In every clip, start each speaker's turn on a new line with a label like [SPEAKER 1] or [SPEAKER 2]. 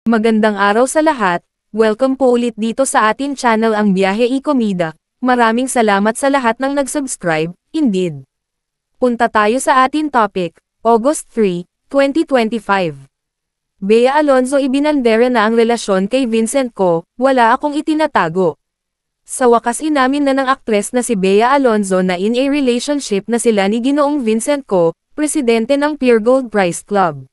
[SPEAKER 1] Magandang araw sa lahat, welcome po ulit dito sa atin channel ang Biyahe y Komida. Maraming salamat sa lahat ng nag-subscribe, indeed. Punta tayo sa atin topic, August 3, 2025. Bea Alonzo ibinandera na ang relasyon kay Vincent ko, wala akong itinatago. Sa wakas inamin na ng aktres na si Bea Alonzo na in a relationship na sila ni Ginoong Vincent ko, presidente ng Pure Gold Prize Club.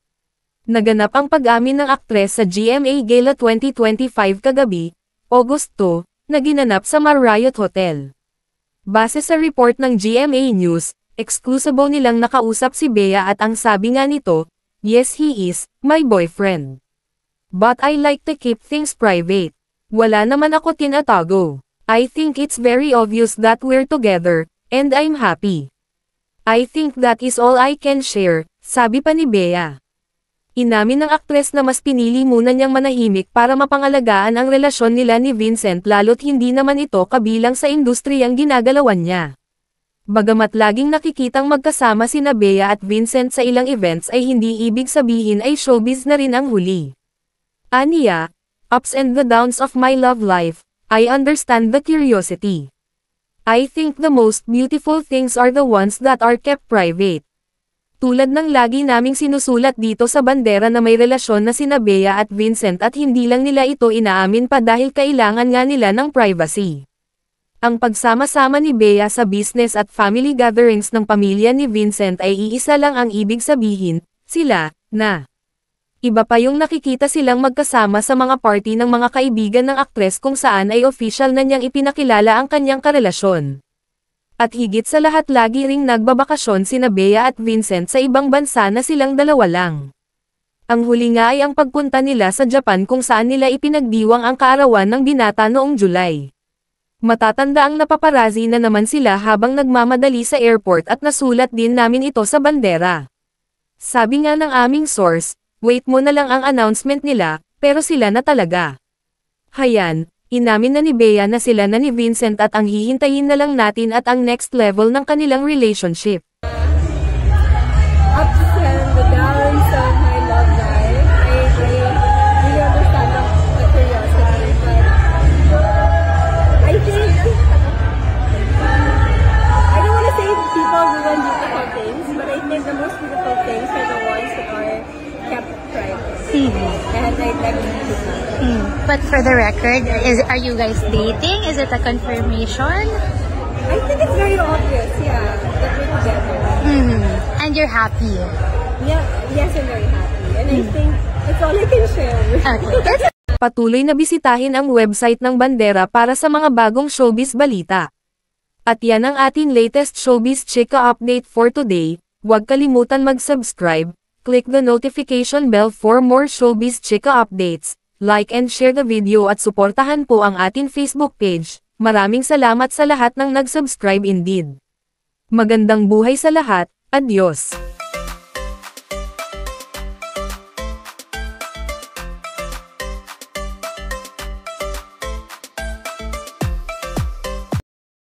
[SPEAKER 1] Naganap ang pag-amin ng aktres sa GMA Gala 2025 kagabi, August 2, na ginanap sa Marriott Hotel. Base sa report ng GMA News, exclusive nilang nakausap si Bea at ang sabi nga nito, "Yes, he is my boyfriend. But I like to keep things private. Wala naman ako tinatago. I think it's very obvious that we're together, and I'm happy. I think that is all I can share," sabi pa ni Bea. Inamin ng aktres na mas pinili muna niyang manahimik para mapangalagaan ang relasyon nila ni Vincent lalo't hindi naman ito kabilang sa industriyang ginagalawan niya. Bagamat laging nakikitang magkasama sina Bea at Vincent sa ilang events ay hindi ibig sabihin ay showbiz na rin ang huli. Aniya, ups and the downs of my love life, I understand the curiosity. I think the most beautiful things are the ones that are kept private. Tulad ng lagi naming sinusulat dito sa bandera na may relasyon na sina Bea at Vincent at hindi lang nila ito inaamin pa dahil kailangan nga nila ng privacy. Ang pagsama-sama ni Bea sa business at family gatherings ng pamilya ni Vincent ay iisa lang ang ibig sabihin, sila, na. Iba pa yung nakikita silang magkasama sa mga party ng mga kaibigan ng aktres kung saan ay official na niyang ipinakilala ang kanyang karelasyon. At higit sa lahat lagi ring nagbabakasyon sina Bea at Vincent sa ibang bansa na silang dalawa lang. Ang huli nga ay ang pagpunta nila sa Japan kung saan nila ipinagdiwang ang kaarawan ng binata noong July. Matatanda ang napaparazi na naman sila habang nagmamadali sa airport at nasulat din namin ito sa bandera. Sabi nga ng aming source, wait mo na lang ang announcement nila, pero sila na talaga. Hayan. Inamin na ni Bea na sila na ni Vincent at ang hihintayin na lang natin at ang next level ng kanilang relationship.
[SPEAKER 2] Ups and the downs of my love life. I really understand the curiosity, but I think, I don't want to say people ruin beautiful things, but I think the most beautiful things are the ones that are kept private. And I like to do that.
[SPEAKER 3] But for the record, are you guys dating? Is it a confirmation?
[SPEAKER 2] I think it's very obvious, yeah, that we're together.
[SPEAKER 3] And you're happy?
[SPEAKER 2] Yeah, yes, I'm very happy. And I think that's all I can share.
[SPEAKER 3] Okay.
[SPEAKER 1] Patuloy na bisitahin ang website ng Bandera para sa mga bagong showbiz balita. At yan ang ating latest showbiz chika update for today. Huwag kalimutan mag-subscribe, click the notification bell for more showbiz chika updates. Like and share the video at suportahan po ang ating Facebook page. Maraming salamat sa lahat ng nag-subscribe indeed. Magandang buhay sa lahat, adios!